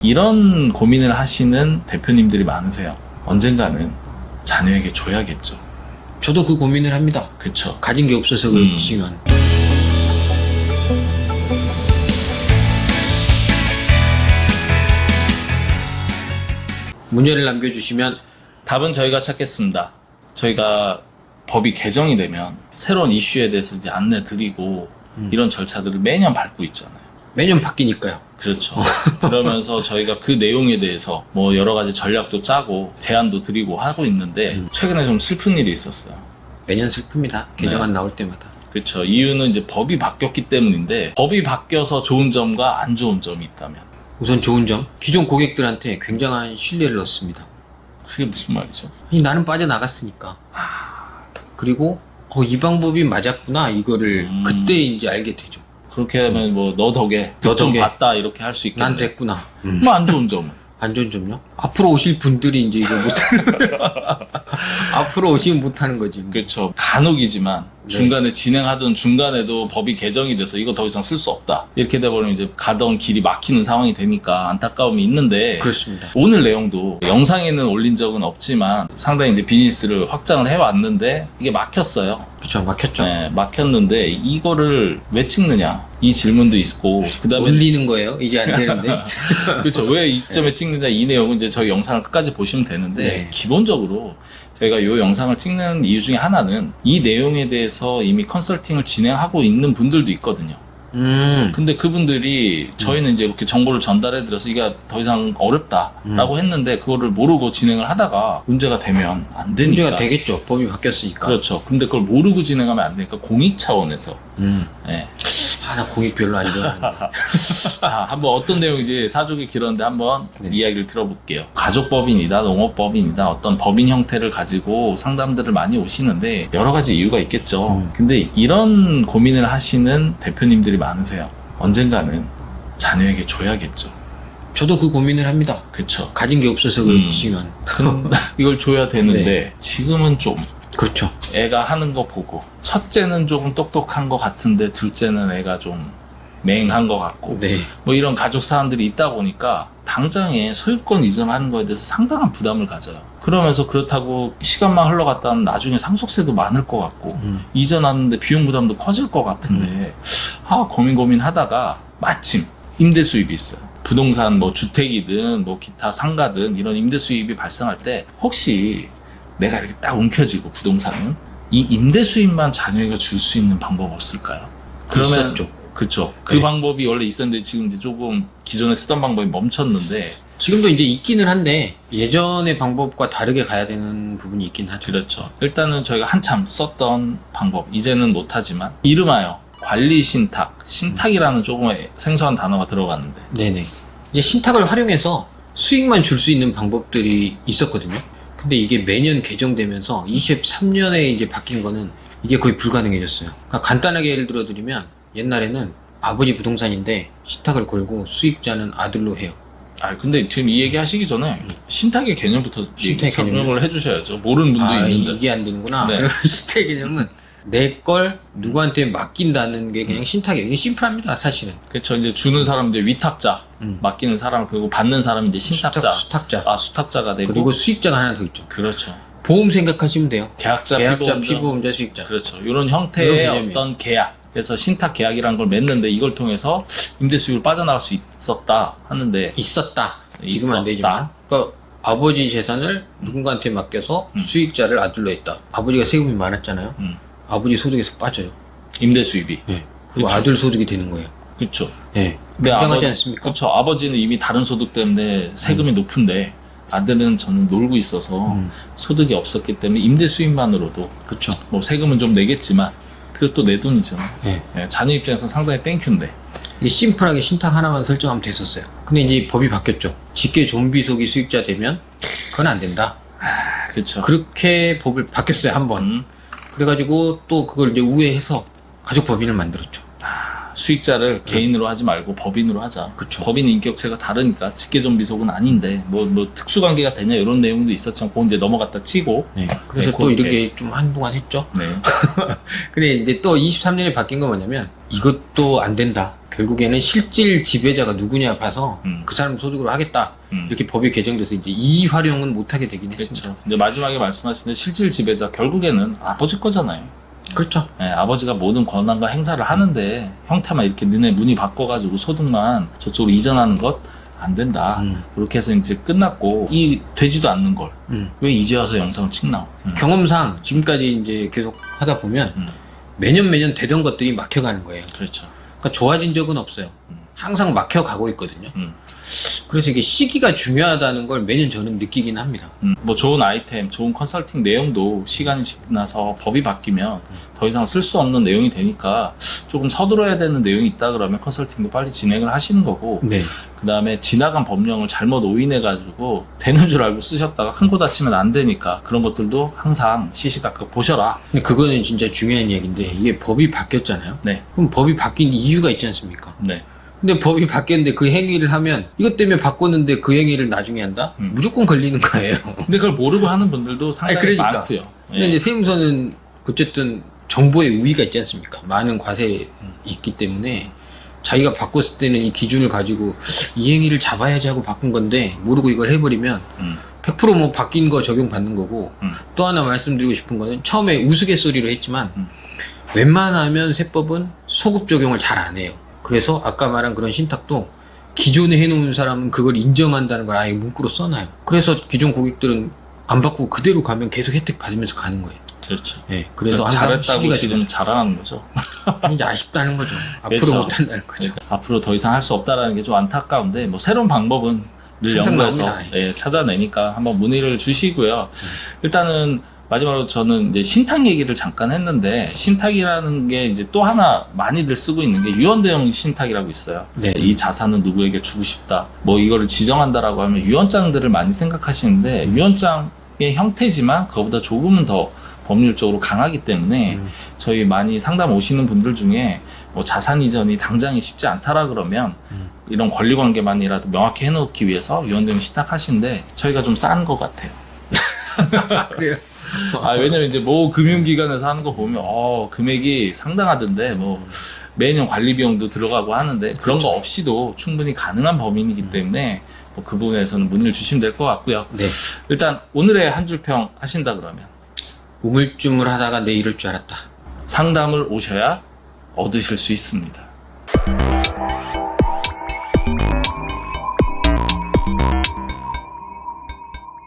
이런 고민을 하시는 대표님들이 많으세요. 언젠가는 자녀에게 줘야겠죠. 저도 그 고민을 합니다. 그쵸. 가진 게 없어서 그렇지만. 문제를 남겨주시면 답은 저희가 찾겠습니다. 저희가 법이 개정이 되면 새로운 이슈에 대해서 이제 안내 드리고 이런 절차들을 매년 밟고 있잖아요. 매년 바뀌니까요. 그렇죠. 그러면서 저희가 그 내용에 대해서 뭐 여러 가지 전략도 짜고 제안도 드리고 하고 있는데 최근에 좀 슬픈 일이 있었어요. 매년 슬픕니다. 개정안 나올 때마다. 그렇죠. 이유는 이제 법이 바뀌었기 때문인데 법이 바뀌어서 좋은 점과 안 좋은 점이 있다면 우선 좋은 점, 기존 고객들한테 굉장한 신뢰를 얻습니다. 그게 무슨 말이죠? 아니, 나는 빠져나갔으니까. 그리고 이 방법이 맞았구나 이거를 그때 이제 알게 되죠. 그렇게 하면 뭐 너 덕에 너 좀 덕에 봤다 이렇게 할 수 있겠네. 난 됐구나. 뭐 안 좋은 점은? 안 좋은 점요? 앞으로 오실 분들이 이제 이거 못하는 앞으로 오시면 못하는 거지. 그렇죠. 간혹이지만 네. 중간에 진행하던 중간에도 법이 개정이 돼서 이거 더 이상 쓸 수 없다. 이렇게 돼버리면 이제 가던 길이 막히는 상황이 되니까 안타까움이 있는데 그렇습니다. 오늘 내용도 영상에는 올린 적은 없지만 상당히 이제 비즈니스를 확장을 해왔는데 이게 막혔어요. 그렇죠. 막혔죠. 네, 막혔는데 이거를 왜 찍느냐 이 질문도 있고 그다음에 올리는 거예요. 이제 안 되는데. 그렇죠. 왜 이점에 찍느냐 이 내용은 이제 저희 영상을 끝까지 보시면 되는데 네. 기본적으로 저희가 이 영상을 찍는 이유 중에 하나는 이 내용에 대해서 이미 컨설팅을 진행하고 있는 분들도 있거든요. 근데 그분들이 저희는 이제 이렇게 정보를 전달해드려서 이게 더 이상 어렵다라고 했는데 그거를 모르고 진행을 하다가 문제가 되면 안 되니까. 문제가 되겠죠. 법이 바뀌었으니까. 그렇죠. 근데 그걸 모르고 진행하면 안 되니까 공익 차원에서. 네. 나 공익 별로 안 좋아하는데. 자, 한번 어떤 내용인지 사족이 길었는데 한번 네. 이야기를 들어볼게요. 가족법인이다, 농업법인이다, 어떤 법인 형태를 가지고 상담들을 많이 오시는데 여러 가지 이유가 있겠죠. 근데 이런 고민을 하시는 대표님들이 많으세요. 언젠가는 자녀에게 줘야겠죠. 저도 그 고민을 합니다. 그쵸. 가진 게 없어서 그렇지만. 이걸 줘야 되는데 네. 지금은 좀 그렇죠. 애가 하는 거 보고 첫째는 조금 똑똑한 것 같은데 둘째는 애가 좀 맹한 것 같고 네. 뭐 이런 가족 사람들이 있다 보니까 당장에 소유권 이전하는 거에 대해서 상당한 부담을 가져요. 그러면서 그렇다고 시간만 흘러갔다는 나중에 상속세도 많을 것 같고 이전하는데 비용 부담도 커질 것 같은데 고민하다가 마침 임대 수입이 있어요. 부동산 뭐 주택이든 뭐 기타 상가든 이런 임대 수입이 발생할 때 혹시 내가 이렇게 딱 움켜쥐고 부동산은 이 임대 수입만 자녀에게 줄 수 있는 방법 없을까요? 그러면 있었죠. 그렇죠. 그 네. 방법이 원래 있었는데 지금 이제 조금 기존에 쓰던 방법이 멈췄는데 지금도 이제 있기는 한데 예전의 방법과 다르게 가야 되는 부분이 있긴 하죠. 그렇죠. 일단은 저희가 한참 썼던 방법 이제는 못하지만 이름하여 관리 신탁이라는 조금 생소한 단어가 들어갔는데 네네. 이제 신탁을 활용해서 수익만 줄 수 있는 방법들이 있었거든요. 근데 이게 매년 개정되면서 23년에 이제 바뀐 거는 이게 거의 불가능해졌어요. 그러니까 간단하게 예를 들어 드리면 옛날에는 아버지 부동산인데 신탁을 걸고 수익자는 아들로 해요. 근데 지금 이 얘기 하시기 전에 신탁의 개념부터 설명을 해주셔야죠. 모르는 분도 있는데. 이게 안 되는구나. 네. 신탁 개념은 내 걸 누구한테 맡긴다는 게 그냥 신탁이에요. 이게 심플합니다, 사실은. 그렇죠. 이제 주는 사람 이제 위탁자, 맡기는 사람 그리고 받는 사람 이제 신탁자, 수탁자. 수탁자가 되고 그리고 수익자가 하나 더 있죠. 그렇죠. 보험 생각하시면 돼요. 계약자, 피보험자, 수익자. 그렇죠. 이런 형태의 이런 개념이에요. 어떤 계약. 그래서 신탁 계약이라는 걸 맺는데 이걸 통해서 임대 수익을 빠져나갈 수 있었다 하는데 있었다. 지금 안 되지만. 그러니까 아버지 재산을 누군가한테 맡겨서 수익자를 아들로 했다. 아버지가 세금이 많았잖아요. 아버지 소득에서 빠져요. 임대 수입이. 네. 그리고 그쵸. 아들 소득이 되는 거예요. 그렇죠. 네. 근데 굉장하지 않습니까? 그렇죠. 아버지는 이미 다른 소득 때문에 세금이 높은데 아들은 저는 놀고 있어서 소득이 없었기 때문에 임대 수입만으로도 그렇죠. 뭐 세금은 좀 내겠지만 그래도 또 내 돈이잖아요. 네. 네, 자녀 입장에서 상당히 땡큐인데. 이게 심플하게 신탁 하나만 설정하면 됐었어요. 근데 이제 법이 바뀌었죠. 직계 좀비 속이 수익자 되면 그건 안 된다. 그렇죠. 그렇게 법을 바뀌었어요, 한 번. 그래가지고 또 그걸 이제 우회해서 가족법인을 만들었죠. 수익자를 개인으로 하지 말고 법인으로 하자. 그쵸. 법인 인격체가 다르니까 직계존비속은 아닌데 뭐 특수관계가 되냐 이런 내용도 있었지만 그건 이제 넘어갔다 치고. 네. 그래서 네, 또 이렇게 좀 한동안 했죠. 네. 근데 이제 또 23년에 바뀐 건 뭐냐면 이것도 안 된다. 결국에는 실질 지배자가 누구냐 봐서 음. 그 사람 소득으로 하겠다. 음. 이렇게 법이 개정돼서 이제 이 활용은 못하게 되긴 했습니다. 그렇죠. 이제 마지막에 말씀하신 실질 지배자 결국에는 아버지 거잖아요. 그렇죠. 예, 아버지가 모든 권한과 행사를 하는데 형태만 이렇게 너네 문의 바꿔가지고 소득만 저쪽으로 이전하는 것 안 된다. 그렇게 해서 이제 끝났고 이 되지도 않는 걸 왜 이제 와서 영상을 찍나? 경험상 지금까지 이제 계속 하다 보면 매년 되던 것들이 막혀가는 거예요. 그렇죠. 그러니까 좋아진 적은 없어요. 항상 막혀가고 있거든요. 음. 그래서 이게 시기가 중요하다는 걸 매년 저는 느끼긴 합니다. 뭐 좋은 아이템, 좋은 컨설팅 내용도 시간이 지나서 법이 바뀌면 더 이상 쓸 수 없는 내용이 되니까 조금 서두러야 되는 내용이 있다 그러면 컨설팅도 빨리 진행을 하시는 거고 네. 그 다음에 지나간 법령을 잘못 오인해가지고 되는 줄 알고 쓰셨다가 큰 거 다치면 안 되니까 그런 것들도 항상 시시각각 보셔라. 근데 그거는 진짜 중요한 얘기인데 이게 법이 바뀌었잖아요. 네. 그럼 법이 바뀐 이유가 있지 않습니까? 네. 근데 법이 바뀌었는데 그 행위를 하면 이것 때문에 바꿨는데 그 행위를 나중에 한다? 무조건 걸리는 거예요. 근데 그걸 모르고 하는 분들도 상당히 그러니까. 많고요. 근데 예. 이제 세무서는 어쨌든 정보의 우위가 있지 않습니까? 많은 과세에 있기 때문에 자기가 바꿨을 때는 이 기준을 가지고 이 행위를 잡아야지 하고 바꾼 건데 모르고 이걸 해버리면 100% 바뀐 거 적용받는 거고 또 하나 말씀드리고 싶은 거는 처음에 우스갯소리로 했지만 웬만하면 세법은 소급 적용을 잘 안 해요. 그래서 아까 말한 그런 신탁도 기존에 해놓은 사람은 그걸 인정한다는 걸 아예 문구로 써놔요. 그래서 기존 고객들은 안 바꾸고 그대로 가면 계속 혜택 받으면서 가는 거예요. 그렇죠. 네, 그래서 항상 잘했다고 시기가 지금 자랑하는 거죠. 이제 아쉽다는 거죠. 앞으로 그렇죠. 못한다는 거죠. 앞으로 더 이상 할 수 없다라는 게 좀 안타까운데 뭐 새로운 방법은 늘 항상 연구해서 나옵니다. 예, 찾아내니까 한번 문의를 주시고요. 일단은 마지막으로 저는 이제 신탁 얘기를 잠깐 했는데 신탁이라는 게 이제 또 하나 많이들 쓰고 있는 게 유언대용 신탁이라고 있어요. 네. 이 자산은 누구에게 주고 싶다. 뭐 이거를 지정한다라고 하면 유언장들을 많이 생각하시는데 유언장의 형태지만 그거보다 조금은 더 법률적으로 강하기 때문에 저희 많이 상담 오시는 분들 중에 뭐 자산 이전이 당장이 쉽지 않다라 그러면 이런 권리관계만이라도 명확히 해놓기 위해서 유언대용 신탁하시는데 저희가 좀 싼 것 같아요. 그래요. 왜냐면 이제 뭐 금융기관에서 하는 거 보면 금액이 상당하던데 뭐 매년 관리 비용도 들어가고 하는데 그런 거 없이도 충분히 가능한 범위이기 때문에 뭐 그 부분에서는 문의를 주시면 될 것 같고요. 네. 일단 오늘의 한 줄 평 하신다 그러면 우물쭈물하다가 내 이럴 줄 알았다. 상담을 오셔야 얻으실 수 있습니다.